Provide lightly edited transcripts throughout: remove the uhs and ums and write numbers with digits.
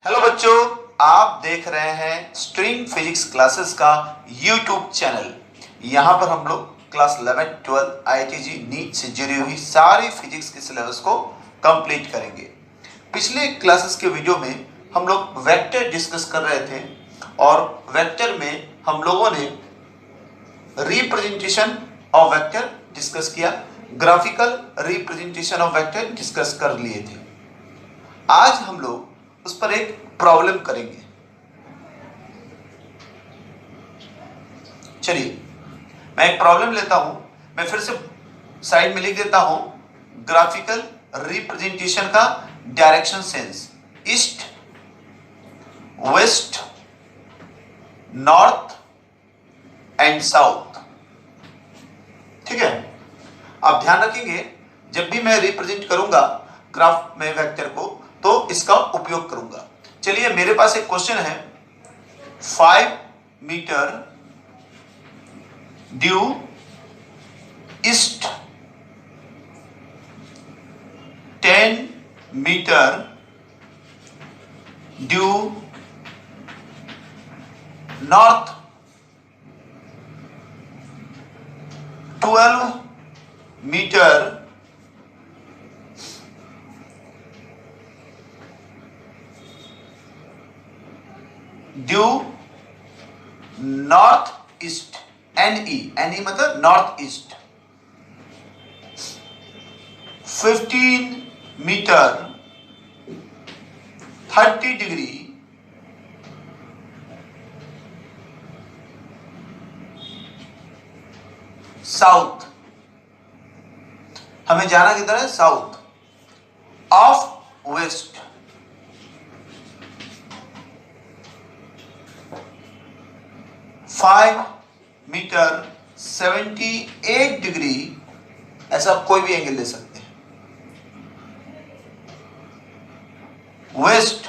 Hello बच्चों, आप देख रहे हैं स्ट्रिंग फिजिक्स क्लासेस का यूट्यूब चैनल। यहाँ पर हम लोग क्लास 11, 12 आईआईटी नीट से जुड़ी हुई सारी फिजिक्स के सिलेबस को कंप्लीट करेंगे। पिछले क्लासेस के वीडियो में हम लोग वेक्टर डिस्कस कर रहे थे और वेक्टर में हम लोगों ने रिप्रेजेंटेशन ऑफ वेक्टर डिस्कस किया, graphical representation of vector discuss कर लिए थे। आज हम लोग उस पर एक प्रॉब्लम करेंगे। चलिए, मैं एक प्रॉब्लम लेता हूं, मैं फिर से साइड में लिख देता हूं। ग्राफिकल रिप्रेजेंटेशन का direction sense east, west, north and south. ठीक है, आप ध्यान रखेंगे जब भी मैं रिप्रेजेंट करूंगा ग्राफ में वेक्टर को तो इसका उपयोग करूंगा। चलिए, मेरे पास एक क्वेश्चन है। 5 metre due east, 10 metre due north, 12 metre due north east, NE मतलब north east, 15 metre 30 degree south. हमें जाना किधर है? South of west. Five metre 78 degree, ऐसा कोई भी एंगल ले सकते हैं, वेस्ट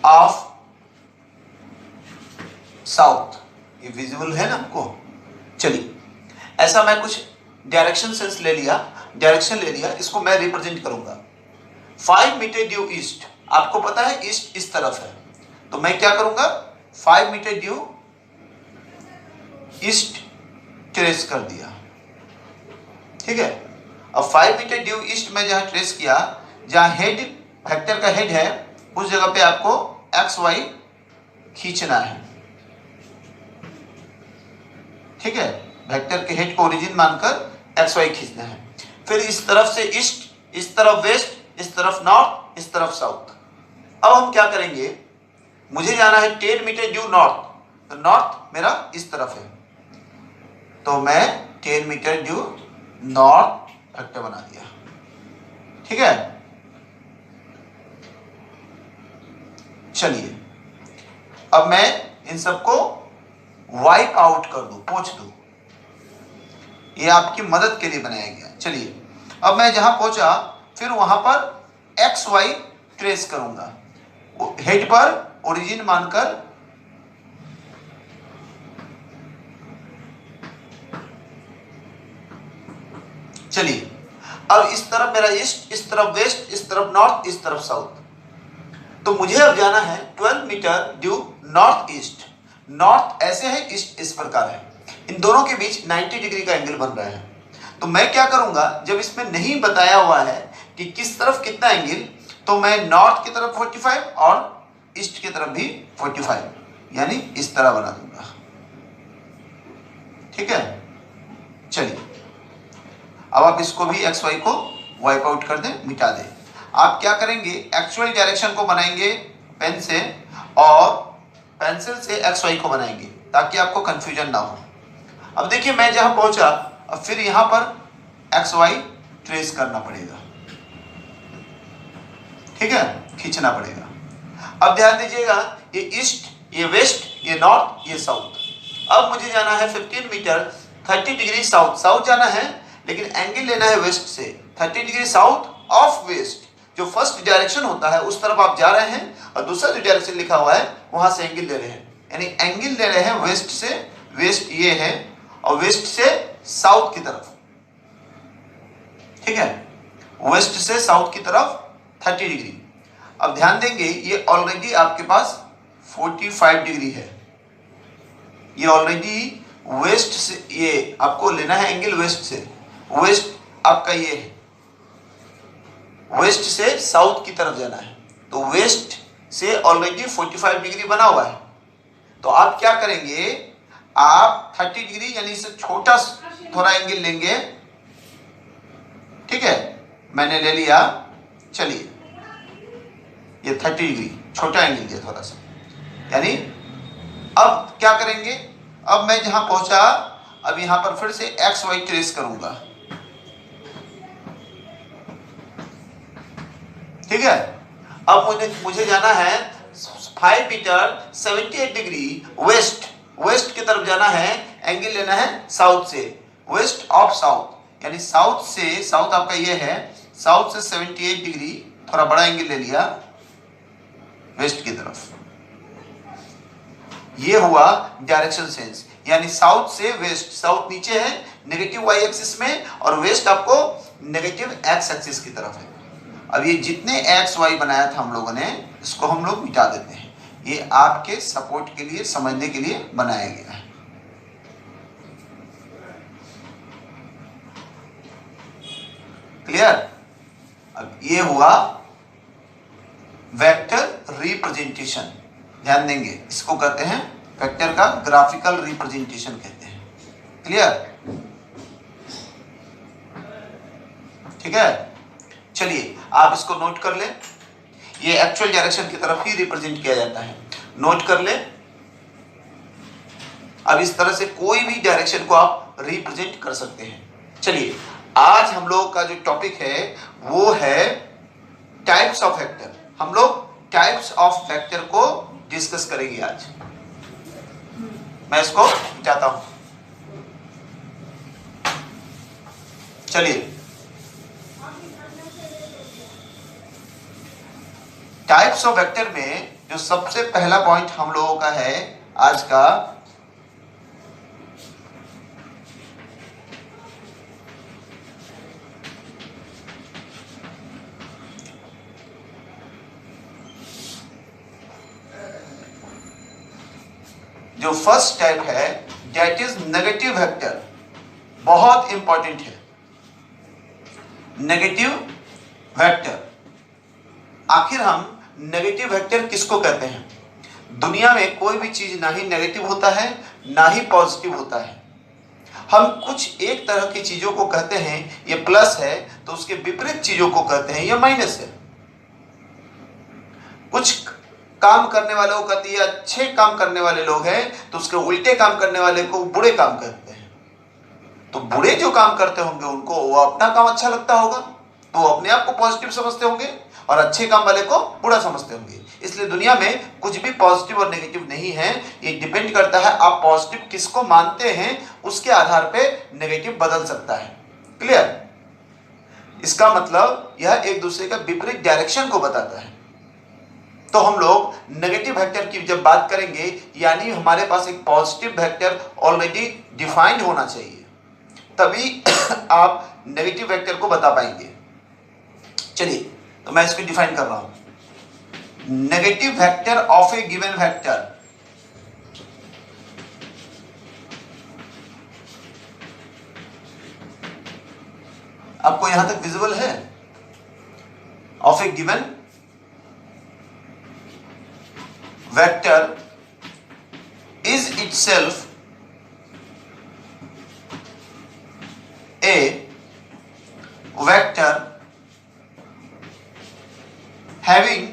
ऑफ साउथ। ये विजिबल है ना आपको? चलिए, ऐसा मैं कुछ डायरेक्शन सेंस ले लिया, डायरेक्शन ले लिया, इसको मैं रिप्रेजेंट करूंगा। 5 मीटर ड्यू ईस्ट, आपको पता है ईस्ट इस तरफ है, तो मैं क्या करूंगा? 5 मीटर ड्यू ईस्ट ट्रेस कर दिया। ठीक है, अब 5 मीटर ड्यू ईस्ट में जहां ट्रेस किया, जहां हेड वेक्टर का हेड है उस जगह पे आपको एक्स वाई खींचना है। ठीक है, वेक्टर के हेड को ओरिजिन मानकर एक्स वाई खींचना है। फिर इस तरफ से ईस्ट, इस तरफ वेस्ट, इस तरफ नॉर्थ, इस तरफ साउथ। अब हम क्या करेंगे? मुझे जाना है 10 मीटर ड्यू नॉर्थ, तो नॉर्थ मेरा इस तरफ है, तो मैं 10 मीटर ड्यू नॉर्थ वेक्टर बना दिया। ठीक है, चलिए अब मैं इन सबको वाइप आउट कर दूं, पोंछ दूं। ये आपकी मदद के लिए बनाया गया। चलिए, अब मैं जहां पहुंचा फिर वहां पर एक्स वाई ट्रेस करूंगा, हेड पर ओरिजिन मानकर चलिए, अब इस तरफ मेरा ईस्ट, इस तरफ वेस्ट, इस तरफ नॉर्थ, इस तरफ साउथ। तो मुझे अब जाना है 12 metre due north east. North ऐसे है, ईस्ट इस प्रकार है, इन दोनों के बीच 90 डिग्री का एंगल बन रहा है। तो मैं क्या करूंगा, जब इसमें नहीं बताया हुआ है कि किस तरफ कितना एंगल, तो मैं नॉर्थ की तरफ 45 और ईस्ट की तरफ भी 45, यानी इस तरह बना दूंगा। ठीक है, चलिए अब आप इसको भी एक्स वाई को वाइप आउट कर दें, मिटा दें। आप क्या करेंगे? एक्चुअल डायरेक्शन को बनाएंगे पेन से और पेंसिल से एक्स वाई को बनाएंगे ताकि आपको कंफ्यूजन ना हो। अब देखिए, मैं जहां पहुंचा, अब फिर यहां पर एक्स वाई ट्रेस करना पड़ेगा। ठीक है, खींचना पड़ेगा। अब ध्यान दीजिएगा, ये ईस्ट, ये वेस्ट, ये नॉर्थ, ये साउथ। अब मुझे जाना है 15 मीटर 30 डिग्री साउथ। साउथ जाना है, लेकिन एंगल लेना है वेस्ट से, 30 डिग्री साउथ ऑफ वेस्ट। जो फर्स्ट डायरेक्शन होता है उस तरफ आप जा रहे हैं और दूसरा जो डायरेक्शन लिखा हुआ है वहां से एंगल ले रहे हैं, यानी एंगल ले रहे हैं वेस्ट से। वेस्ट ये है और वेस्ट से साउथ की तरफ। ठीक है, वेस्ट से साउथ की तरफ 30 डिग्री। अब ध्यान देंगे ये ऑलरेडी आपके पास 45 डिग्री है, ये ऑलरेडी वेस्ट से, ये आपको लेना है एंगल वेस्ट से, वेस्ट आपका ये है, वेस्ट से साउथ की तरफ जाना है, तो वेस्ट से ऑलरेडी 45 डिग्री बना हुआ है। तो आप क्या करेंगे, आप 30 डिग्री यानी इससे छोटा थोड़ा एंगल लेंगे, ठीक है, मैंने ले लिया, चलिए ये 30 डिग्री छोटा एंगल लिया थोड़ा सा, यानी अब क्या करेंगे, अब मैं जहां पहुंचा, अब यहां पर फिर से एक्स वाई ट्रेस करूंगा, ठीक है। अब मुझे जाना है 5 मीटर 78 डिग्री वेस्ट, वेस्ट की तरफ जाना है, एंगल लेना है साउथ से, वेस्ट ऑफ साउथ, यानी साउथ से, साउथ आपका ये है, साउथ से 78 डिग्री थोड़ा बड़ा एंगल ले लिया वेस्ट की तरफ, ये हुआ डायरेक्शन सेंस, यानी साउथ से वेस्ट, साउथ नीचे है नेगेटिव वाई एक्सिस में और वेस्ट आपको नेगेटिव एक्स एक्सिस की तरफ है। अब ये जितने एक्स वाई बनाया था हम लोगों ने, इसको हम लोग मिटा देते हैं, ये आपके सपोर्ट के लिए, समझने के लिए बनाया गया है। क्लियर। अब ये हुआ वेक्टर रिप्रेजेंटेशन, ध्यान देंगे, इसको कहते हैं वेक्टर का ग्राफिकल रिप्रेजेंटेशन कहते हैं। क्लियर, ठीक है। चलिए आप इसको नोट कर लें, ये एक्चुअल डायरेक्शन की तरफ ही रिप्रेजेंट किया जाता है, नोट कर लें। अब इस तरह से कोई भी डायरेक्शन को आप रिप्रेजेंट कर सकते हैं। चलिए आज हम लोग का जो टॉपिक है वो है टाइप्स ऑफ वेक्टर, हम लोग टाइप्स ऑफ वेक्टर को डिस्कस करेंगे आज। मैं इसको मिटाता हूं, चलिए टाइप्स ऑफ वेक्टर में जो सबसे पहला पॉइंट हम लोगों का है आज का, जो फर्स्ट टाइप है दैट इज नेगेटिव वेक्टर, बहुत इंपॉर्टेंट है। नेगेटिव वेक्टर, आखिर हम नेगेटिव वेक्टर किसको कहते हैं? दुनिया में कोई भी चीज ना ही नेगेटिव होता है ना ही पॉजिटिव होता है। हम कुछ एक तरह की चीजों को कहते हैं ये प्लस है, तो उसके विपरीत चीजों को कहते हैं ये माइनस है। कुछ काम करने वाले को कहते हैं अच्छे काम करने वाले लोग हैं, तो उसके उल्टे काम करने वाले को बुरे काम कहते हैं। तो बुरे जो काम करते होंगे उनको वो अपना काम अच्छा लगता होगा, तो वो अपने आप को पॉजिटिव समझते होंगे, और अच्छे काम वाले को बुरा समझते होंगे। इसलिए दुनिया में कुछ भी पॉजिटिव और नेगेटिव नहीं है, ये डिपेंड करता है आप पॉजिटिव किसको मानते हैं, उसके आधार पे नेगेटिव बदल सकता है। क्लियर, इसका मतलब यह एक दूसरे का विपरीत डायरेक्शन को बताता है। तो हम लोग नेगेटिव वेक्टर की जब बात करेंगे, यानी हमारे पास एक पॉजिटिव वेक्टर ऑलरेडी डिफाइंड होना चाहिए, तभी आप नेगेटिव वेक्टर को बता पाएंगे। चलिए तो मैं इसको डिफाइन कर रहा हूं। Negative vector of A given vector, आपको यहां तक विजिबल है? Of A given vector is itself a vector having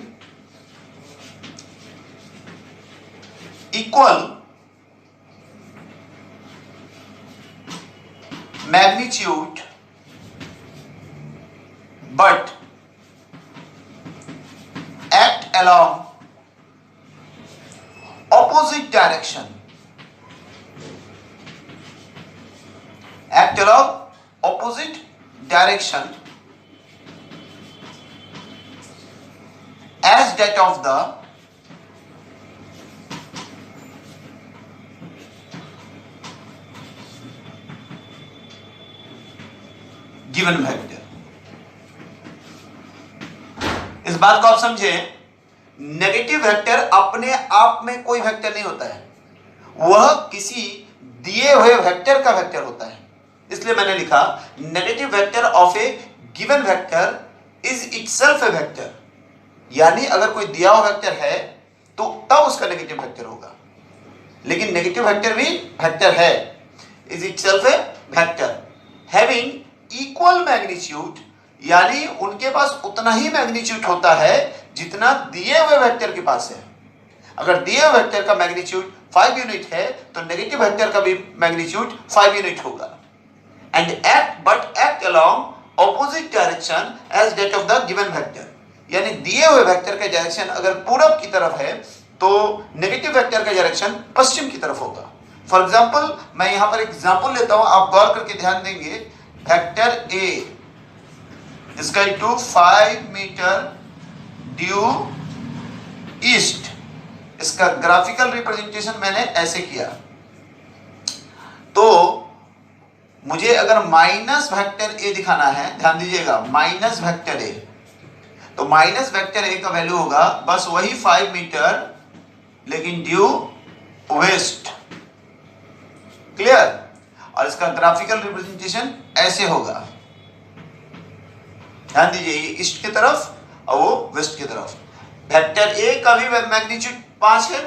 equal magnitude but act along opposite direction, act along opposite direction as that of the given vector। इस बात को आप समझें negative vector अपने आप में कोई वेक्टर नहीं होता है, वह किसी दिए हुए वेक्टर का वेक्टर होता है। इसलिए मैंने लिखा negative vector of A given vector is itself A vector, यानी अगर कोई दिया हुआ वेक्टर है तो तब उसका नेगेटिव वेक्टर होगा, लेकिन नेगेटिव वेक्टर भी वेक्टर है, is itself A vector having equal magnitude, यानी उनके पास उतना ही मैग्नीट्यूड होता है जितना दिए हुए वेक्टर के पास है। अगर दिए हुए वेक्टर का मैग्नीट्यूड 5 यूनिट है तो नेगेटिव वेक्टर का भी मैग्नीट्यूड 5 यूनिट होगा। And act along opposite direction as that of the given vector, यानी दिए हुए वेक्टर का डायरेक्शन अगर पूरब की तरफ है तो नेगेटिव वेक्टर का डायरेक्शन पश्चिम की तरफ होगा। फॉर एग्जाम्पल मैं यहां पर एग्जाम्पल लेता हूं, आप गौर करके ध्यान देंगे। वेक्टर ए इसका equal to 5 metre due east, इसका ग्राफिकल रिप्रेजेंटेशन मैंने ऐसे किया। तो मुझे अगर माइनस वेक्टर ए दिखाना है, ध्यान दीजिएगा, माइनस वेक्टर ए, तो माइनस वेक्टर ए का वैल्यू होगा बस वही 5 मीटर लेकिन ड्यू वेस्ट। क्लियर? और इसका ग्राफिकल रिप्रेजेंटेशन ऐसे होगा, ध्यान दीजिए, ये ईस्ट की तरफ और वो वेस्ट की तरफ। वेक्टर ए का भी मैग्नीट्यूड 5 है,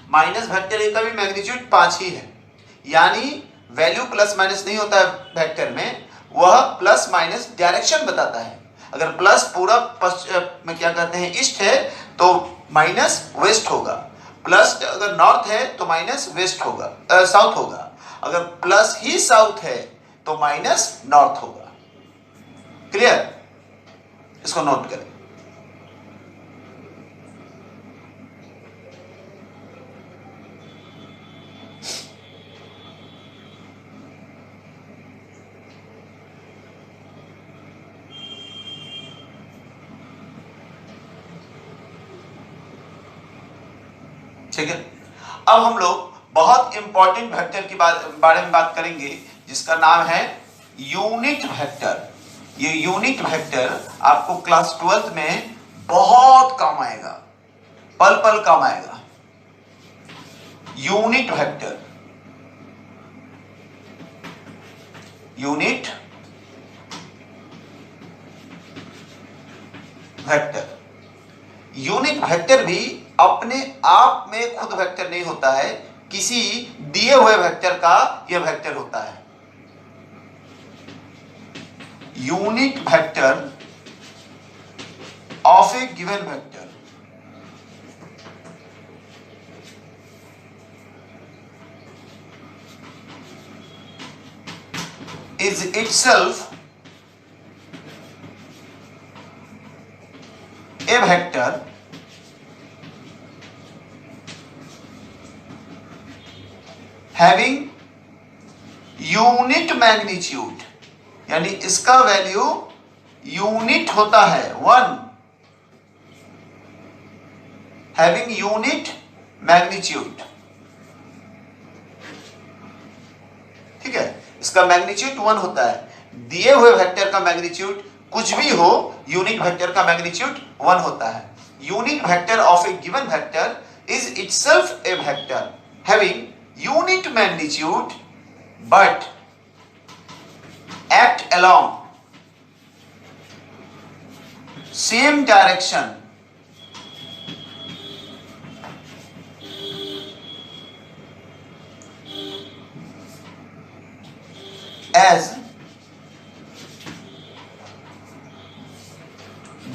माइनस वेक्टर ए का भी मैग्नीट्यूड 5 ही है, यानी वैल्यू प्लस माइनस नहीं होता है वेक्टर में, वह प्लस माइनस डायरेक्शन बताता है। अगर प्लस पूरा में क्या कहते हैं ईस्ट है तो माइनस वेस्ट होगा, प्लस अगर नॉर्थ है तो माइनस वेस्ट होगा, साउथ होगा, अगर प्लस ही साउथ है तो माइनस नॉर्थ होगा। क्लियर? इसको नोट करें। ठीक है, अब हम लोग बहुत इंपॉर्टेंट वेक्टर की बारे में बात करेंगे जिसका नाम है यूनिट वेक्टर। ये यूनिट वेक्टर आपको क्लास 12th में बहुत काम आएगा, पल पल काम आएगा। Unit vector, unit vector, unit vector भी अपने आप में खुद वेक्टर नहीं होता है, किसी दिए हुए वेक्टर का यह वेक्टर होता है। Unit vector of A given vector is itself a vector having unit magnitude, यानी इसका वैल्यू यूनिट होता है 1, having unit magnitude। ठीक है, इसका मैग्नीट्यूड 1 होता है। दिए हुए वेक्टर का मैग्नीट्यूड कुछ भी हो, यूनिट वेक्टर का मैग्नीट्यूड 1 होता है। Unit vector of A given vector is itself A vector having unit magnitude but act along same direction as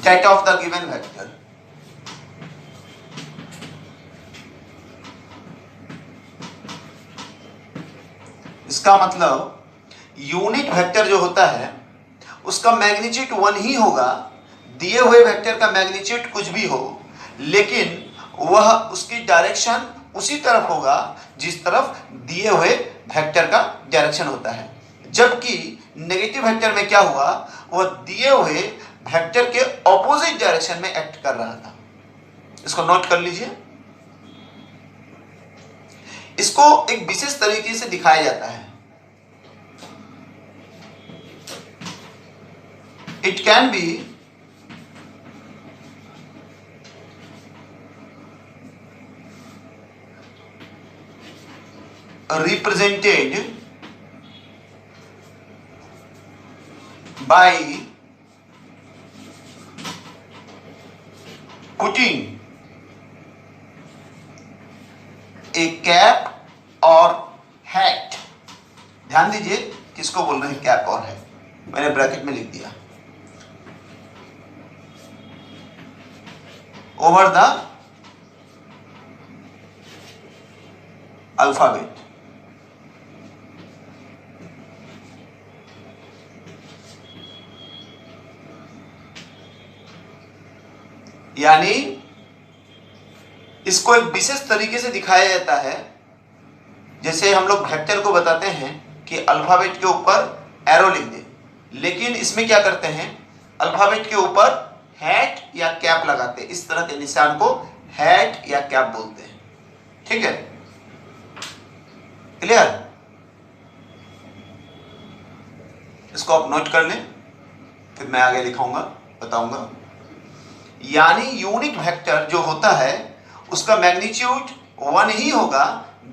that of the given vector। इसका मतलब यूनिट वेक्टर जो होता है उसका मैग्नीट्यूड 1 ही होगा, दिए हुए वेक्टर का मैग्नीट्यूड कुछ भी हो, लेकिन वह उसकी डायरेक्शन उसी तरफ होगा जिस तरफ दिए हुए वेक्टर का डायरेक्शन होता है। जबकि नेगेटिव वेक्टर में क्या हुआ, वह दिए हुए वेक्टर के ऑपोजिट डायरेक्शन में एक्ट कर रहा था। इसको नोट कर लीजिए। इसको एक विशेष तरीके से दिखाया जाता है। It can be represented by putting a cap or hat। ध्यान दीजिए किसको बोल रहे हैं कैप और हैट, मैंने ब्रैकेट में लिख दिया। ओवर द अल्फाबेट, यानी इसको एक विशेष तरीके से दिखाया जाता है। जैसे हम लोग वेक्टर को बताते हैं कि अल्फाबेट के ऊपर एरो लिख दे, लेकिन इसमें क्या करते हैं, अल्फाबेट के ऊपर हैट या कैप लगाते हैं। इस तरह के निशान को हैट या कैप बोलते हैं। ठीक है, क्लियर? इसको आप नोट कर लें, फिर मैं आगे लिखाऊंगा, बताऊंगा। यानी यूनिट वेक्टर जो होता है उसका मैग्नीट्यूड 1 ही होगा,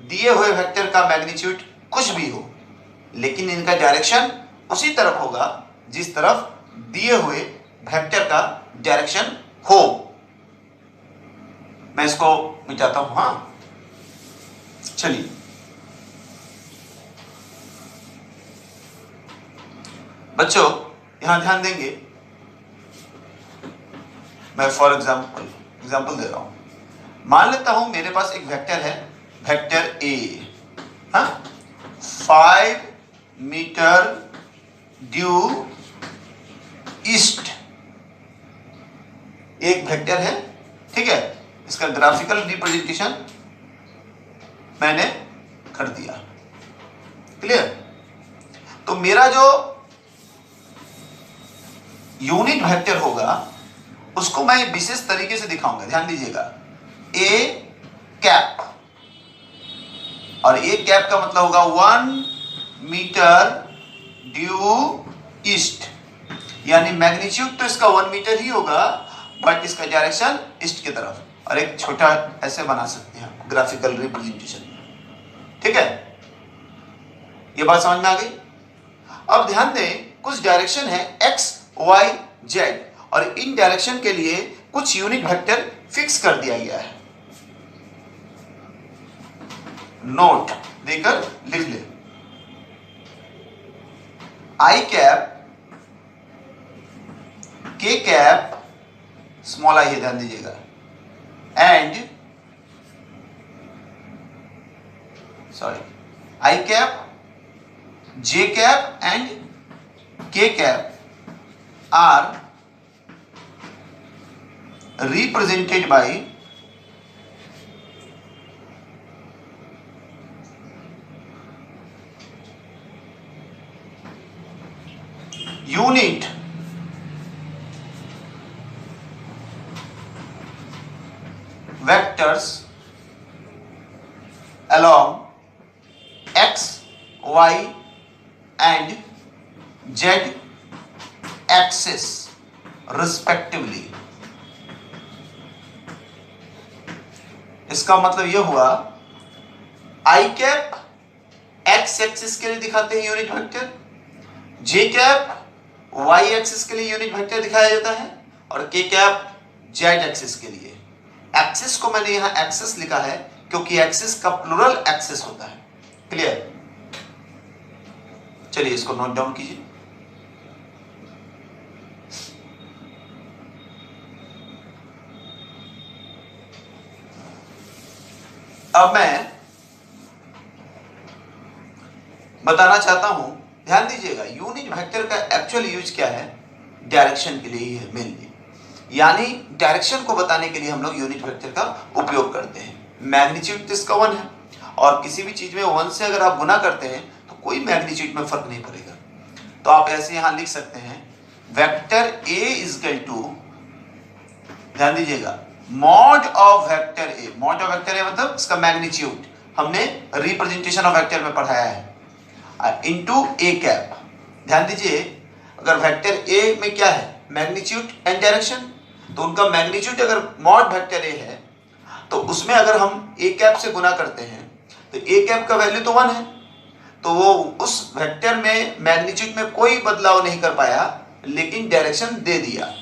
दिए हुए वेक्टर का मैग्नीट्यूड कुछ भी हो, लेकिन इनका डायरेक्शन उसी तरफ होगा जिस तरफ दिए हुए वेक्टर का डायरेक्शन हो। मैं इसको मिटाता हूं। हाँ, चलिए बच्चों यहां ध्यान देंगे। मैं फॉर एग्जाम्पल दे रहा हूं। मान लेता हूं मेरे पास एक वेक्टर है, वेक्टर ए, हाँ, 5 मीटर ड्यू ईस्ट, एक वेक्टर है। ठीक है, इसका ग्राफिकल रिप्रेजेंटेशन मैंने कर दिया। क्लियर? तो मेरा जो यूनिट वेक्टर होगा उसको मैं विशेष तरीके से दिखाऊंगा। ध्यान दीजिएगा, ए कैप, और ए कैप का मतलब होगा 1 मीटर ड्यू ईस्ट, यानी मैग्नीट्यूड तो इसका 1 मीटर ही होगा, बट इसका डायरेक्शन ईस्ट की तरफ। और एक छोटा ऐसे बना सकते हैं ग्राफिकल रिप्रेजेंटेशन में। ठीक है, ये बात समझ में आ गई? अब ध्यान दें, कुछ डायरेक्शन है एक्स वाई जेड, और इन डायरेक्शन के लिए कुछ यूनिट वेक्टर फिक्स कर दिया गया है। नोट देकर लिख ले, आई कैप, के कैप, स्मॉल आई है, ध्यान दीजिएगा, and I cap, J cap and के cap are represented by unit vectors along x, y and z axis respectively। इसका मतलब यह हुआ, आई कैप एक्स एक्सिस के लिए दिखाते हैं यूनिट वेक्टर, जे कैप वाई एक्सिस के लिए यूनिट वेक्टर दिखाया जाता है, और के कैप जेड एक्सिस के लिए। एक्सिस को मैंने यहां एक्सिस लिखा है क्योंकि एक्सिस का प्लूरल एक्सिस होता है। क्लियर? चलिए इसको नोट डाउन कीजिए। अब मैं बताना चाहता हूं, ध्यान दीजिएगा, यूनिट वेक्टर का एक्चुअल यूज क्या है, डायरेक्शन के लिए ही है मेनली। यानी डायरेक्शन को बताने के लिए हम लोग यूनिट वेक्टर का उपयोग करते हैं। मैग्नीट्यूड तो इसका 1 है, और किसी भी चीज में 1 से अगर आप गुना करते हैं तो कोई मैग्नीट्यूड में फर्क नहीं पड़ेगा। तो आप ऐसे यहां लिख सकते हैं, vector A is equal to, ध्यान दीजिएगा, mod of vector A. Mod of vector A मतलब इसका मैग्नीट्यूड, हमने रिप्रेजेंटेशन ऑफ वेक्टर में पढ़ाया है, इनटू ए कैप। ध्यान दीजिए, अगर वेक्टर ए में क्या है, मैग्नीट्यूड एंड डायरेक्शन, तो उनका मैग्नीट्यूड अगर मॉड वेक्टर ए है तो उसमें अगर हम ए कैप से गुना करते हैं तो ए कैप का वैल्यू तो 1 है, तो वो उस वेक्टर में मैग्नीट्यूड में कोई बदलाव नहीं कर पाया, लेकिन डायरेक्शन दे दिया।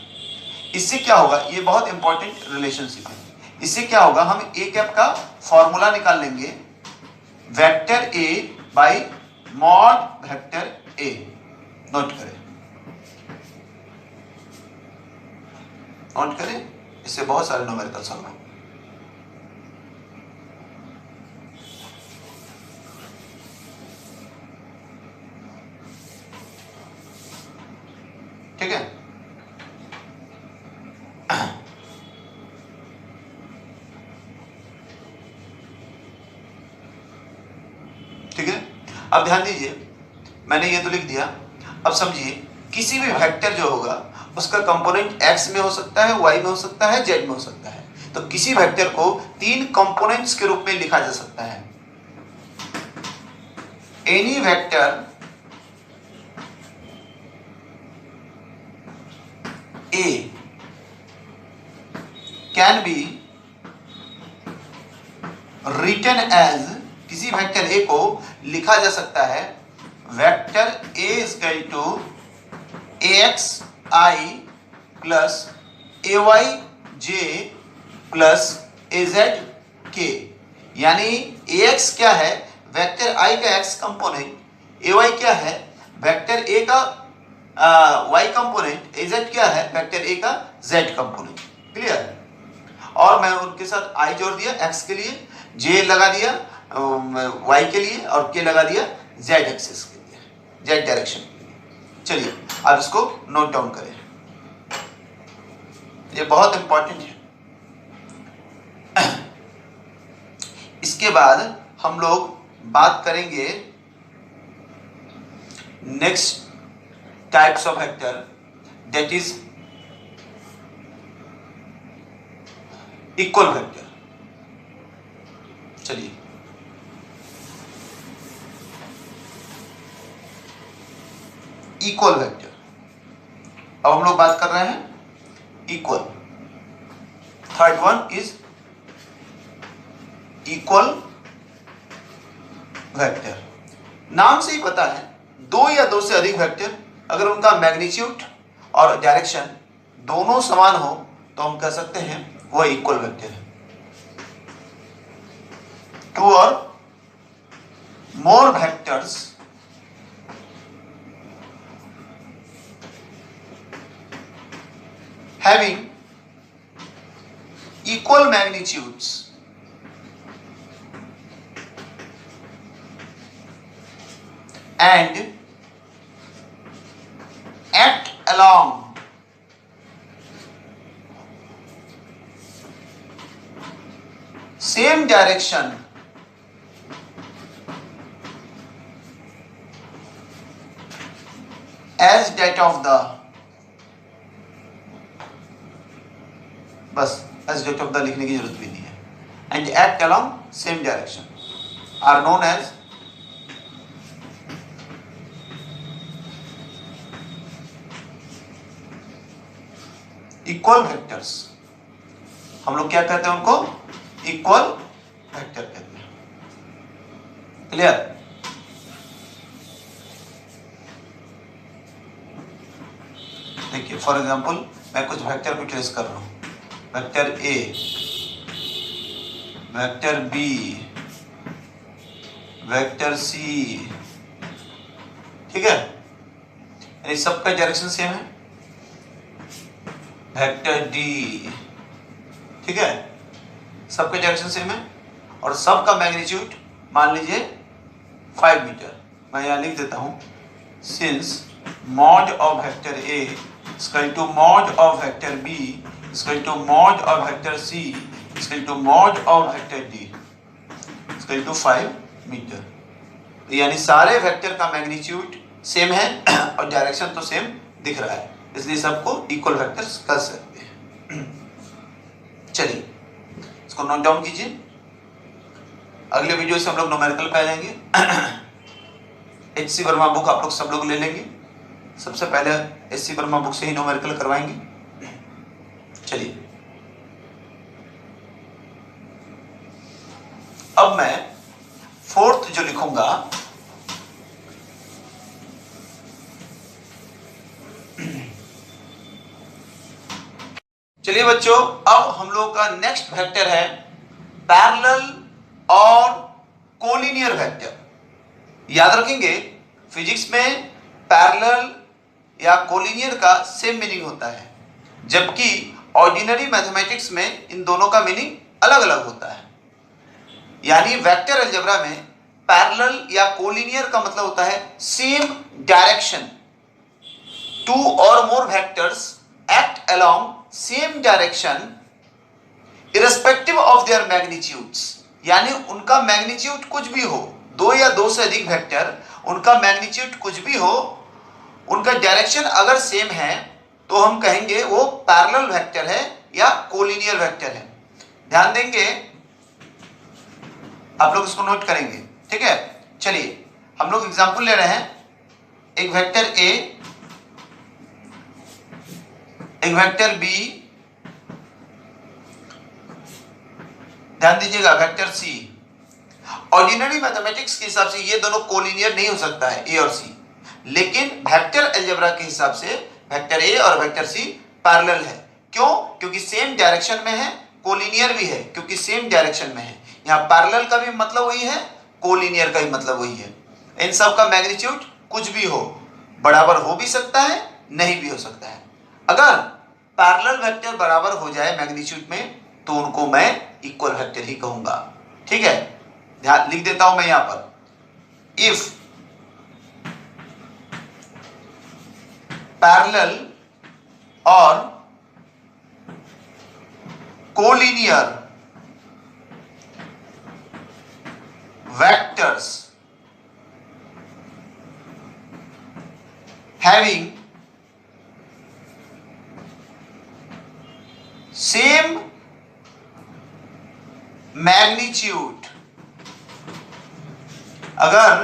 इससे क्या होगा, ये बहुत इंपॉर्टेंट रिलेशनशिप है। इससे क्या होगा, हम ए कैप का फॉर्मूला निकाल लेंगे, vector A by mod vector A. Note करें, नोट करें, इससे बहुत सारे न्यूमेरिकल सॉल्व होंगे। ठीक है, ठीक है। अब ध्यान दीजिए, मैंने ये तो लिख दिया। अब समझिए, किसी भी वेक्टर जो होगा उसका कंपोनेंट x में हो सकता है, y में हो सकता है, z में हो सकता है। तो किसी वेक्टर को 3 कंपोनेंट्स के रूप में लिखा जा सकता है। Any vector a can be written as, किसी वेक्टर a को लिखा जा सकता है vector a is equal to ax I plus ay j plus az k। यानी ax क्या है, वेक्टर i का x कंपोनेंट, ay क्या है, वेक्टर a का y कंपोनेंट, az क्या है, वेक्टर a का z कंपोनेंट। क्लियर? और मैं उनके साथ i जोड़ दिया x के लिए, j लगा दिया y के लिए, और k लगा दिया z एक्सिस के लिए, z डायरेक्शन के लिए। चलिए अब इसको नोट डाउन करें, ये बहुत इंपॉर्टेंट है। इसके बाद हम लोग बात करेंगे next types of vector, that is equal vector. चलिए, इक्वल वेक्टर, अब हम लोग बात कर रहे हैं equal. Third one is equal vector. नाम से ही पता है, दो या दो से अधिक वेक्टर अगर उनका मैग्नीट्यूड और डायरेक्शन दोनों समान हो तो हम कह सकते हैं वह इक्वल वेक्टर है। टू और more vectors having equal magnitudes and act along same direction as that of the, बस एज डेट ऑफ द लिखने की जरूरत भी नहीं है, and act along same direction are known as equal vectors. हम लोग क्या कहते हैं उनको, इक्वल वेक्टर कहते हैं। क्लियर? देखिए, फॉर एग्जांपल मैं कुछ वेक्टर को ट्रेस कर रहा हूं, vector A, vector B, vector C, ठीक है, यानी सबका डायरेक्शन सेम है। वेक्टर डी, ठीक है, सबका डायरेक्शन सेम है, और सबका मैग्नीट्यूड मान लीजिए 5 मीटर। मैं यहां लिख देता हूं, since mod of vector A equal to mod of vector B equal to mod of vector C equal to mod of vector D equal to 5 metre. यानी सारे वेक्टर का मैग्नीट्यूड सेम है और डायरेक्शन तो सेम दिख रहा है, इसलिए सबको इक्वल वेक्टर्स कर सकते हैं। चलिए इसको नोट डाउन कीजिए, अगले वीडियो से हम लोग न्यूमेरिकल पे आ जाएंगे। HC वर्मा बुक आप लोग सब लोग ले लेंगे, सबसे पहले HC वर्मा बुक से ही न्यूमेरिकल करवाएंगे। चलिए अब मैं जो लिखूंगा, चलिए बच्चों, अब हम लोग का नेक्स्ट वेक्टर है पैरेलल और कोलिनियर वेक्टर। याद रखेंगे फिजिक्स में पैरेलल या कोलिनियर का सेम मीनिंग होता है, जबकि ऑर्डिनरी मैथमेटिक्स में इन दोनों का मीनिंग अलग अलग होता है। यानी वेक्टर अलजेब्रा में पैरेलल या कोलिनियर का मतलब होता है सेम डायरेक्शन, टू और more vectors act along same direction irrespective of their magnitudes. यानी उनका मैग्नीट्यूड कुछ भी हो, दो या दो से अधिक वेक्टर, उनका मैग्नीट्यूड कुछ भी हो, उनका डायरेक्शन अगर सेम है तो हम कहेंगे वो पैरेलल वेक्टर है या कोलिनियर वेक्टर है। ध्यान देंगे, आप लोग इसको नोट करेंगे, ठीक है। चलिए हम लोग एग्जांपल ले रहे हैं, एक वेक्टर ए, एक वेक्टर बी, ध्यान दीजिएगा वेक्टर सी। ऑर्डिनरी मैथमेटिक्स के हिसाब से ये दोनों कोलिनियर नहीं हो सकता है, ए और सी, लेकिन वेक्टर अलजेब्रा के हिसाब से वेक्टर ए और वेक्टर सी पैरेलल है। क्यों? क्योंकि सेम डायरेक्शन में है। कोलिनियर भी है क्योंकि सेम डायरेक्शन में है। यहाँ पैरेलल का भी मतलब वही है, कोलिनियर का भी मतलब वही है। इन सब का मैग्नीट्यूड कुछ भी हो, बराबर हो भी सकता है, नहीं भी हो सकता है। अगर पैरेलल वेक्टर बराबर हो जाए मैग्नीट्यूड में तो उनको मैं इक्वल वेक्टर ही कहूंगा, ठीक है। ध्यान लिख देता हूं मैं यहां पर, इफ पैरेलल और collinear vectors having same magnitude, अगर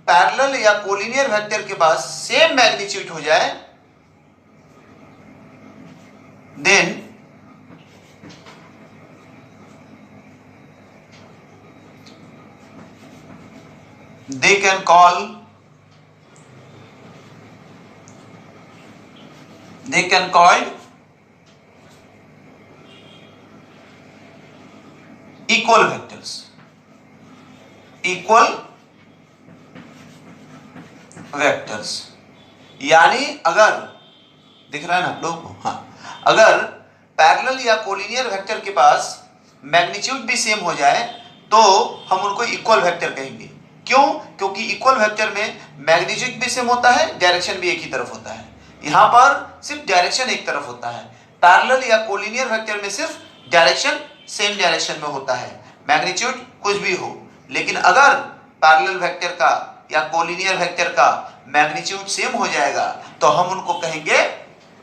पैरेलल या कोलिनियर वेक्टर के पास सेम मैग्नीट्यूड हो जाए then they can called equal vectors, equal vectors। यानी अगर दिख रहा है ना आप लोग को, हाँ, अगर पैरेलल या कोलिनियर वेक्टर के पास मैग्नीट्यूड भी सेम हो जाए तो हम उनको इक्वल वेक्टर कहेंगे। क्यों? क्योंकि इक्वल वेक्टर में मैग्नीट्यूड भी सेम होता है, डायरेक्शन भी एक ही तरफ होता है। यहां पर सिर्फ डायरेक्शन एक तरफ होता है। पैरेलल या कोलिनियर वेक्टर में सिर्फ डायरेक्शन सेम डायरेक्शन में होता है, मैग्नीट्यूड कुछ भी हो। लेकिन अगर पैरेलल वेक्टर का या कोलिनियर वेक्टर का मैग्नीट्यूड सेम हो जाएगा तो हम उनको कहेंगे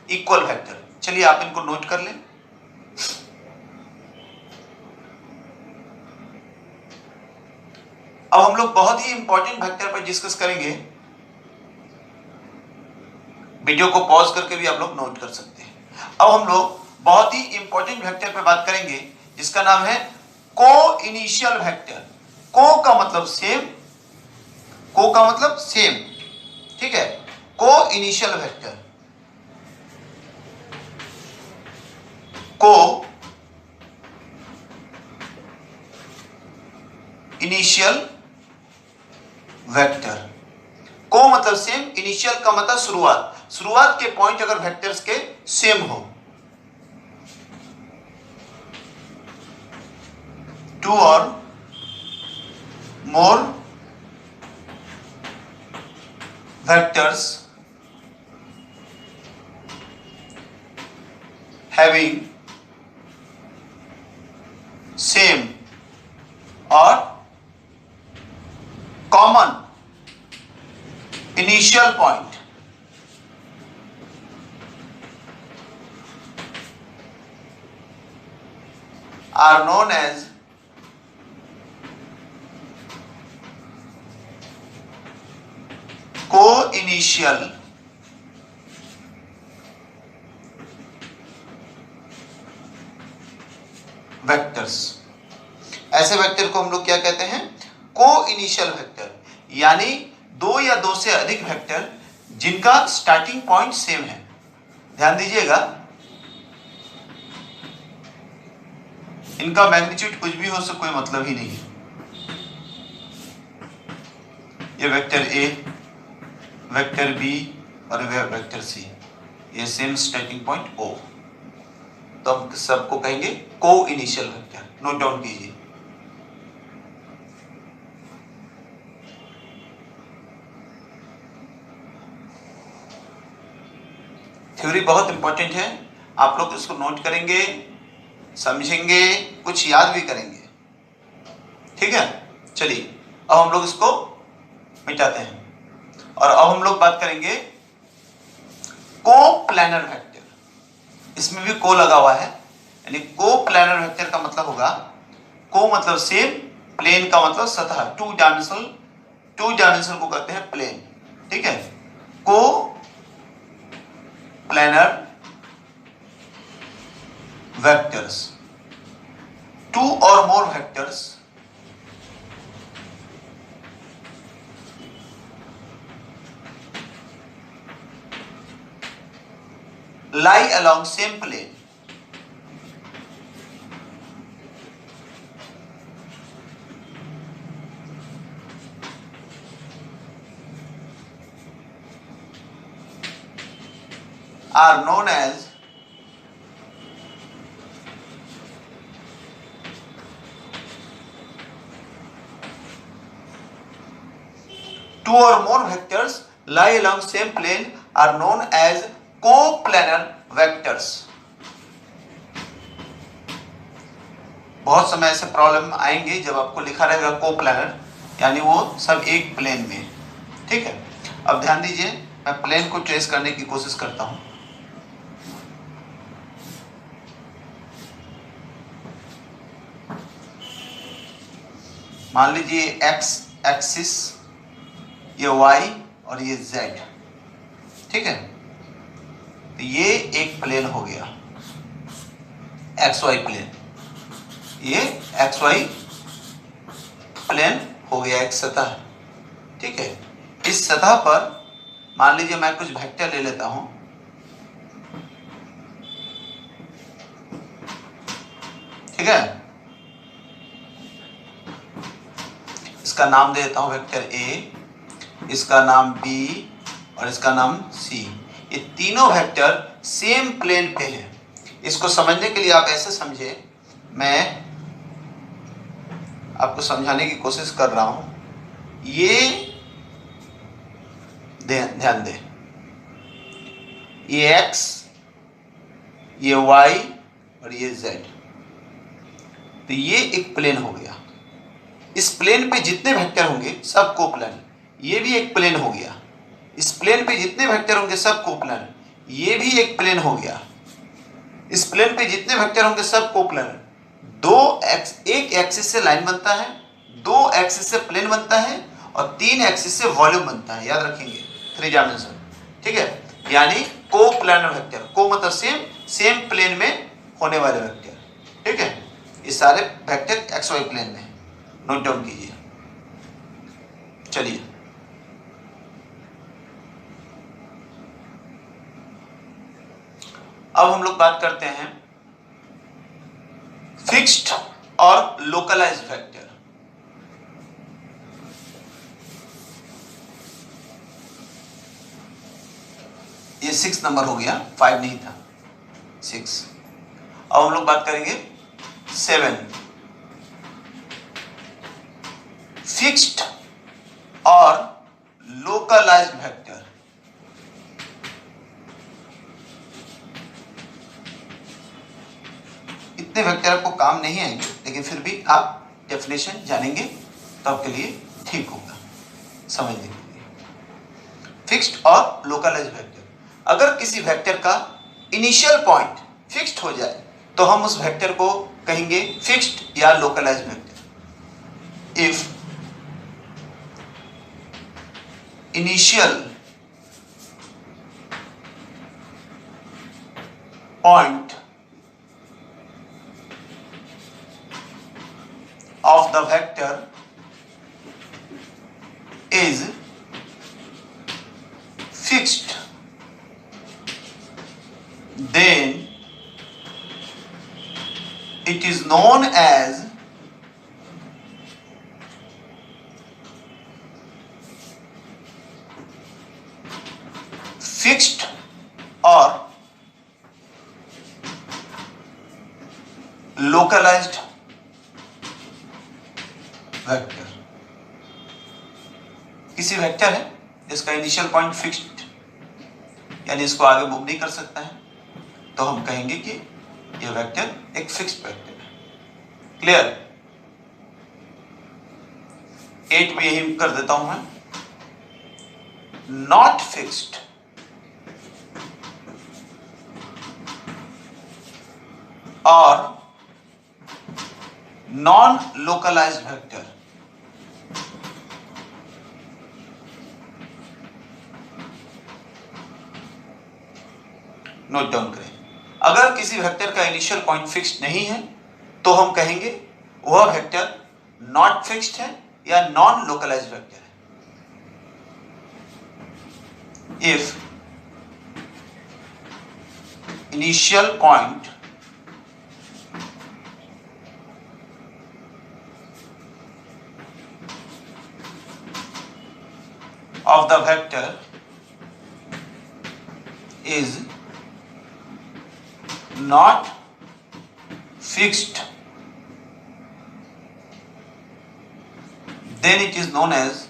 इक्वल वेक्टर। चलिए आप इनको नोट कर लें। अब हम लोग बहुत ही इंपॉर्टेंट वेक्टर पर डिस्कस करेंगे। वीडियो को पॉज करके भी आप लोग नोट कर सकते हैं। अब हम लोग बहुत ही इंपॉर्टेंट वेक्टर पर बात करेंगे जिसका नाम है को इनिशियल वेक्टर। को का मतलब सेम, को का मतलब सेम, ठीक है। को इनिशियल वेक्टर, को इनिशियल वेक्टर। को मतलब सेम, इनिशियल का मतलब शुरुआत। शुरुआत के पॉइंट अगर वेक्टर्स के सेम हो, टू और मोर वेक्टर्स हैविंग सेम और common initial point are known as co-initial vectors. ऐसे वेक्टर को हम लोग क्या कहते हैं? को इनिशियल वेक्टर, यानी दो या दो से अधिक वेक्टर जिनका स्टार्टिंग पॉइंट सेम है। ध्यान दीजिएगा, इनका मैग्नीट्यूड कुछ भी हो से कोई मतलब ही नहीं है। ये वेक्टर ए, वेक्टर बी और वेक्टर सी, ये सेम स्टार्टिंग पॉइंट ओ, तो हम सबको कहेंगे को इनिशियल वेक्टर। नोट डाउन कीजिए। थ्योरी बहुत इंपॉर्टेंट है, आप लोग इसको नोट करेंगे, समझेंगे, कुछ याद भी करेंगे। ठीक है, चलिए अब हम लोग इसको मिटाते हैं और अब हम लोग बात करेंगे को प्लानर वेक्टर। इसमें भी को लगा हुआ है, यानी को प्लानर वेक्टर का मतलब होगा, को मतलब सेम, प्लेन का मतलब सतह, टू डायमेंशनल को कहते हैं प्लेन। ठीक है, को प्लानर वेक्टर्स, टू और more vectors lie along same plane. Are known as two or more vectors lie along same plane are known as coplanar vectors. बहुत समय ऐसे प्रॉब्लम आएंगे जब आपको लिखा रहेगा कोप्लानर, यानी वो सब एक प्लेन में। ठीक है, अब ध्यान दीजिए, मैं प्लेन को ट्रेस करने की कोशिश करता हूं। मान लीजिए एक्स एक्सिस, ये वाई और ये जेड। ठीक है, तो ये एक प्लेन हो गया, एक्स वाई प्लेन। ये एक्स वाई प्लेन हो गया, एक सतह। ठीक है, इस सतह पर मान लीजिए मैं कुछ वेक्टर ले लेता हूं। ठीक है, इसका नाम दे देता हूं वेक्टर ए, इसका नाम बी और इसका नाम सी। ये तीनों वेक्टर सेम प्लेन पे हैं। इसको समझने के लिए आप ऐसे समझे, मैं आपको समझाने की कोशिश कर रहा हूं। ये ध्यान दें, ये एक्स, ये वाई और ये जेड, तो ये एक प्लेन हो गया। इस प्लेन पे जितने वेक्टर होंगे सब कोप्लानर। ये भी एक प्लेन हो गया। इस प्लेन पे जितने वेक्टर होंगे सब कोप्लानर। ये भी एक प्लेन हो गया। इस प्लेन पे जितने वेक्टर होंगे सब कोप्लानर। एक एक्सिस से लाइन बनता है, दो एक्सिस से प्लेन बनता है और तीन एक्सिस से वॉल्यूम बनता है। याद रखेंगे, थ्री डायमेंशन। ठीक है, यानी कोप्लानर वेक्टर, को मतलब सेम प्लेन में होने वाले वेक्टर। ठीक है, ये सारे वेक्टर एक्स वाई प्लेन में। नोट डाउन कीजिए। चलिए अब हम लोग बात करते हैं फिक्स्ड और लोकलाइज्ड वेक्टर। ये 6 नंबर हो गया, 5 नहीं था, 6। अब हम लोग बात करेंगे 7, फिक्स्ड और लोकलाइज्ड वेक्टर। इतने वेक्टर आपको काम नहीं आएंगे, लेकिन फिर भी आप डेफिनेशन जानेंगे तो आपके लिए ठीक होगा समझने के लिए। फिक्स्ड और लोकलाइज्ड वेक्टर, अगर किसी वेक्टर का इनिशियल पॉइंट फिक्स्ड हो जाए तो हम उस वेक्टर को कहेंगे फिक्स्ड या localized vector. If initial point of the vector then it is known as fixed or localized vector. किसी वेक्टर है जिसका इनिशियल पॉइंट फिक्स्ड यानी इसको आगे मूव नहीं कर सकता है, तो हम कहेंगे कि यह वेक्टर एक फिक्स्ड वेक्टर है। क्लियर? 8 में यही कर देता हूं मैं। नॉट फिक्स्ड और non localized vector note down करें। अगर किसी वेक्टर का इनिशियल पॉइंट फिक्स्ड नहीं है तो हम कहेंगे वह वेक्टर नॉट फिक्स्ड है या नॉन लोकलाइज्ड वेक्टर है। If initial point of the vector is not fixed, then it is known as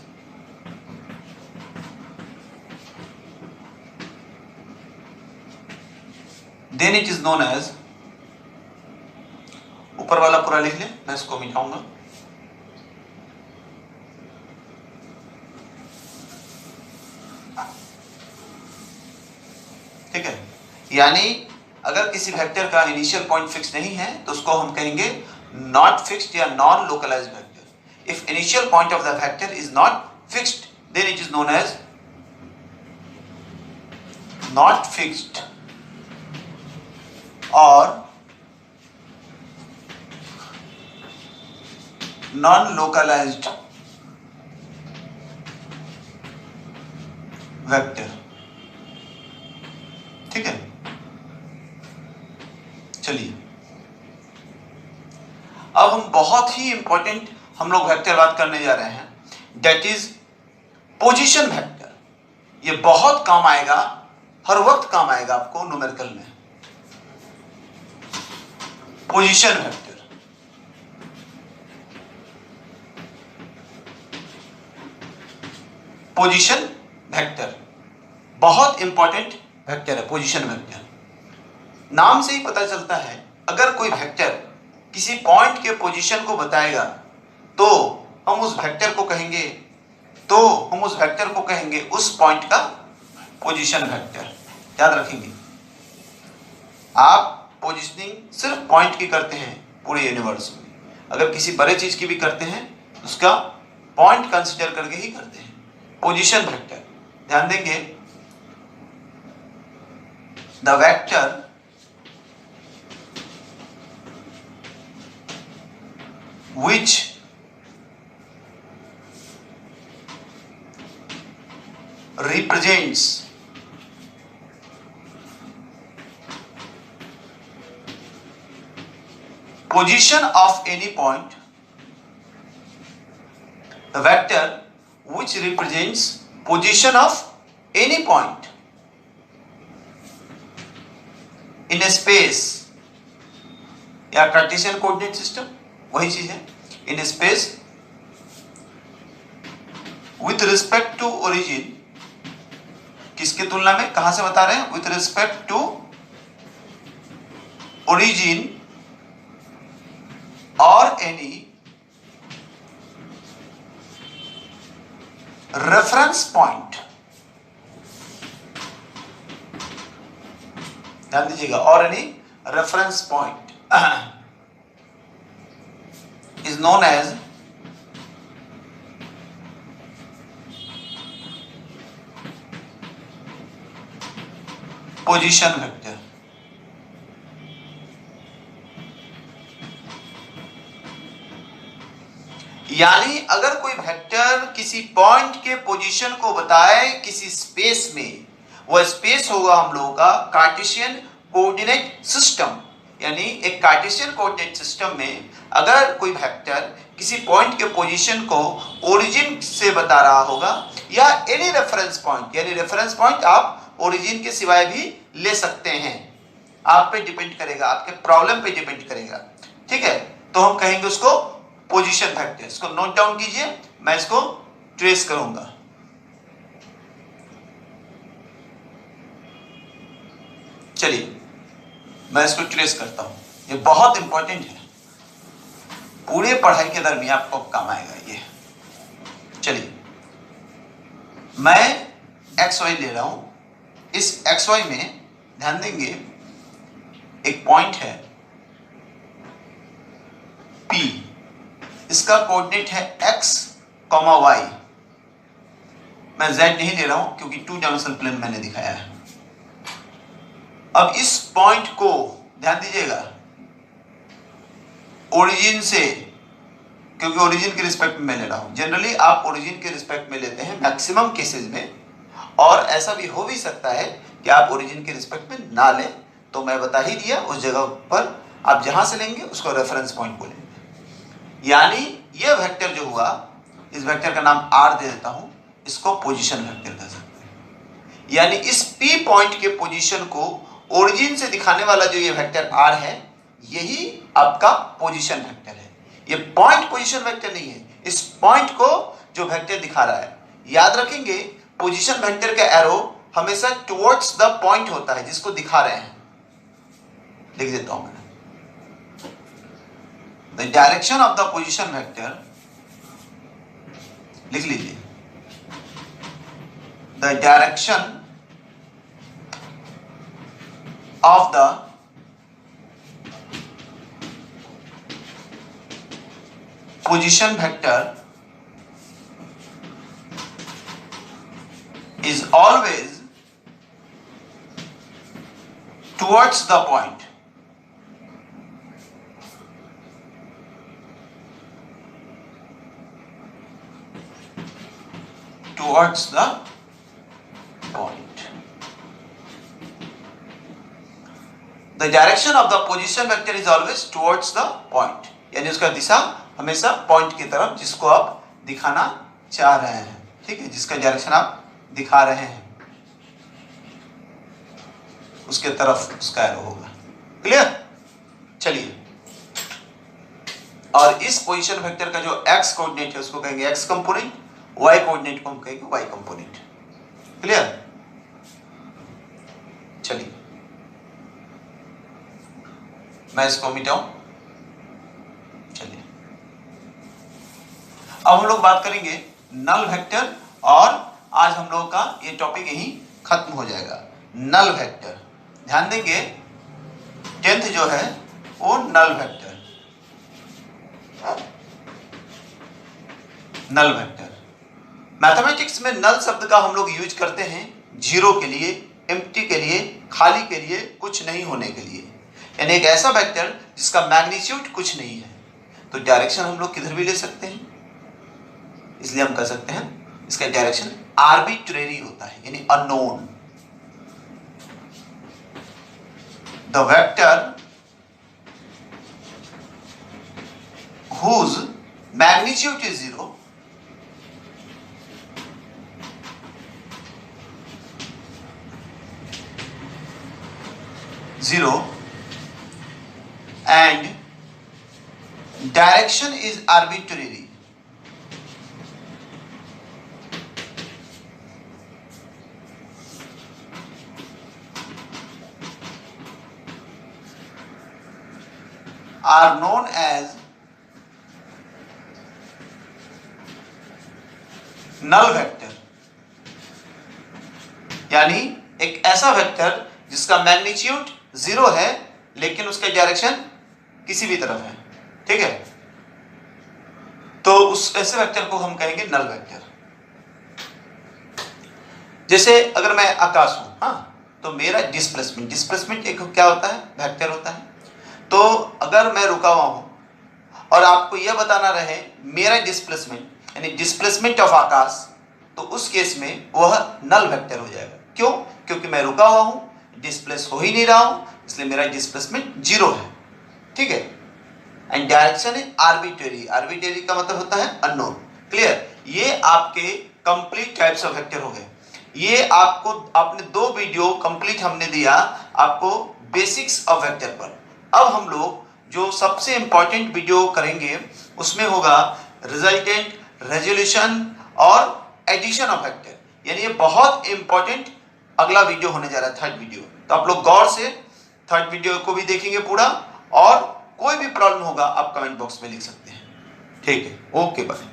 ऊपर वाला पूरा लिख ले, मैं इसको मिटाऊंगा। ठीक है, यानी अगर किसी वेक्टर का इनिशियल पॉइंट फिक्स नहीं है तो उसको हम कहेंगे नॉट फिक्स्ड या non localized vector. If initial point of the vector is not fixed then it is known as not fixed और नॉन लोकलाइज्ड वेक्टर। ठीक है, चलिए अब हम बहुत ही इंपॉर्टेंट हम लोग वेक्टर बात करने जा रहे हैं, दैट इज पोजीशन वेक्टर। ये बहुत काम आएगा, हर वक्त काम आएगा आपको न्यूमेरिकल में। पोजीशन वेक्टर, पोजीशन वेक्टर बहुत इंपॉर्टेंट वेक्टर है। पोजीशन वेक्टर नाम से ही पता चलता है, अगर कोई वेक्टर किसी पॉइंट के पोजीशन को बताएगा तो हम उस वेक्टर को कहेंगे उस पॉइंट का पोजीशन वेक्टर। याद रखेंगे, आप पोजीशनिंग सिर्फ पॉइंट की करते हैं पूरे यूनिवर्स में, अगर किसी बड़े चीज की भी करते हैं उसका पॉइंट कंसीडर करके ही करते हैं। पोजीशन वेक्टर ध्यान देंगे, the vector which represents position of any point, the vector which represents position of any point in a space या कार्टेशियन कोऑर्डिनेट सिस्टम, वही चीज है। In space with respect to origin, किसके तुलना में, कहां से बता रहे हैं, विथ रिस्पेक्ट टू ओरिजिन और एनी रेफरेंस पॉइंट। ध्यान दीजिएगा, और any reference point is known as position vector. यानी अगर कोई वेक्टर किसी पॉइंट के पोजीशन को बताए किसी स्पेस में, वह स्पेस होगा हम लोगों का कार्टेशियन कोऑर्डिनेट सिस्टम, यानी एक कार्टेशियन कोऑर्डिनेट सिस्टम में अगर कोई वेक्टर किसी पॉइंट के पोजीशन को ओरिजिन से बता रहा होगा या एनी रेफरेंस पॉइंट, यानी रेफरेंस पॉइंट आप ओरिजिन के सिवाय भी ले सकते हैं, आप पे डिपेंड करेगा, आपके प्रॉब्लम पे डिपेंड करेगा, ठीक है। तो हम कहेंगे उसको पोजीशन वेक्टर। इसको नोट डाउन कीजिए, मैं इसको ट्रेस करूंगा। चलिए मैं इसको ट्रेस करता हूं, ये बहुत इंपॉर्टेंट है, पूरे पढ़ाई के दरमियान आपको काम आएगा ये। चलिए मैं एक्स वाई ले रहा हूं, इस एक्स वाई में ध्यान देंगे एक पॉइंट है P, इसका कोऑर्डिनेट है x, y। मैं z नहीं ले रहा हूं क्योंकि 2 डायमेंशनल प्लेन मैंने दिखाया है। अब इस पॉइंट को ध्यान दीजिएगा ओरिजिन से, क्योंकि ओरिजिन के रिस्पेक्ट में मैं ले रहा हूं, जनरली आप ओरिजिन के रिस्पेक्ट में लेते हैं मैक्सिमम केसेस में, और ऐसा भी हो भी सकता है कि आप ओरिजिन के रिस्पेक्ट में ना लें, तो मैं बता ही दिया उस जगह पर आप जहां से लेंगे उसको रेफरेंस पॉइंट बोलेंगे। यानी ये वेक्टर जो हुआ, इस वेक्टर का नाम r दे देता हूं, इसको पोजीशन वेक्टर कह सकते हैं। यानी इस P पॉइंट के पोजीशन को ओरिजिन से दिखाने वाला जो ये वेक्टर r है, यही आपका पोजीशन वेक्टर है। ये पॉइंट पोजीशन वेक्टर नहीं है, इस पॉइंट को जो वेक्टर दिखा रहा है। याद रखेंगे पोजीशन वेक्टर का एरो हमेशा टुवर्ड्स द पॉइंट होता है जिसको दिखा रहे हैं। लिख देता हूं मैंने, the direction of the position vector, लिख लीजिए, the direction of the position vector is always towards the point. Towards the point. The direction of the position vector is always towards the point, यानी उसका दिशा हमेशा point की तरफ जिसको आप दिखाना चाह रहे हैं, ठीक है, जिसका डायरेक्शन आप दिखा रहे हैं उसके तरफ उसका एरो होगा। क्लियर? चलिए, और इस पोजीशन वेक्टर का जो x कोऑर्डिनेट है उसको कहेंगे x कंपोनेंट, y कोऑर्डिनेट को हम कहेंगे y कंपोनेंट। क्लियर? चलिए मैं इसको मिटाऊं। चलिए अब हम लोग बात करेंगे नल वेक्टर, और आज हम लोग का ये टॉपिक यहीं खत्म हो जाएगा। नल वेक्टर, ध्यान देंगे 10th जो है वो null vector, null vector. Mathematics में नल शब्द का हम लोग यूज करते हैं जीरो के लिए, एम्प्टी के लिए, खाली के लिए, कुछ नहीं होने के लिए, यानी एक ऐसा वेक्टर जिसका मैग्नीट्यूड कुछ नहीं है। तो डायरेक्शन हम लोग किधर भी ले सकते हैं, इसलिए हम कह सकते हैं इसका डायरेक्शन आर्बिट्रेरी होता है, यानी unknown. The vector whose magnitude is 0 and direction is arbitrary, are known as null vector. यानी एक ऐसा वेक्टर जिसका मैग्नीट्यूड 0 है लेकिन उसका डायरेक्शन किसी भी तरफ है, ठीक है, तो उस ऐसे वेक्टर को हम कहेंगे नल वेक्टर। जैसे अगर मैं आकाश हूं, हाँ, तो मेरा डिस्प्लेसमेंट, डिस्प्लेसमेंट एक क्या होता है, वेक्टर होता है। तो अगर मैं रुका हुआ हूं और आपको यह बताना रहे मेरा डिस्प्लेसमेंट यानी डिस्प्लेसमेंट ऑफ आकाश, तो उस केस में वह नल वेक्टर हो जाएगा। क्यों? क्योंकि मैं रुका हुआ हूं, डिस्प्लेस हो ही नहीं रहा हूं, इसलिए मेरा डिस्प्लेसमेंट 0 है। ठीक है। And direction is arbitrary, arbitrary का मतलब होता है अननोन। क्लियर। ये आपके कंप्लीट टाइप्स ऑफ वेक्टर हो गए। ये आपको आपने 2 वीडियो कंप्लीट हमने दिया आपको बेसिक्स ऑफ वेक्टर पर। अब हम लोग जो सबसे इंपॉर्टेंट वीडियो करेंगे उसमें होगा रिजल्टेंट, रेजोल्यूशन और एडिशन ऑफ वेक्टर। यानी ये बहुत इंपॉर्टेंट अगला वीडियो होने जा रहा है, थर्ड वीडियो। तो आप लोग गौर से थर्ड वीडियो को भी देखेंगे पूरा, और कोई भी प्रॉब्लम होगा आप कमेंट बॉक्स में लिख सकते हैं। ठीक है, ओके बाय।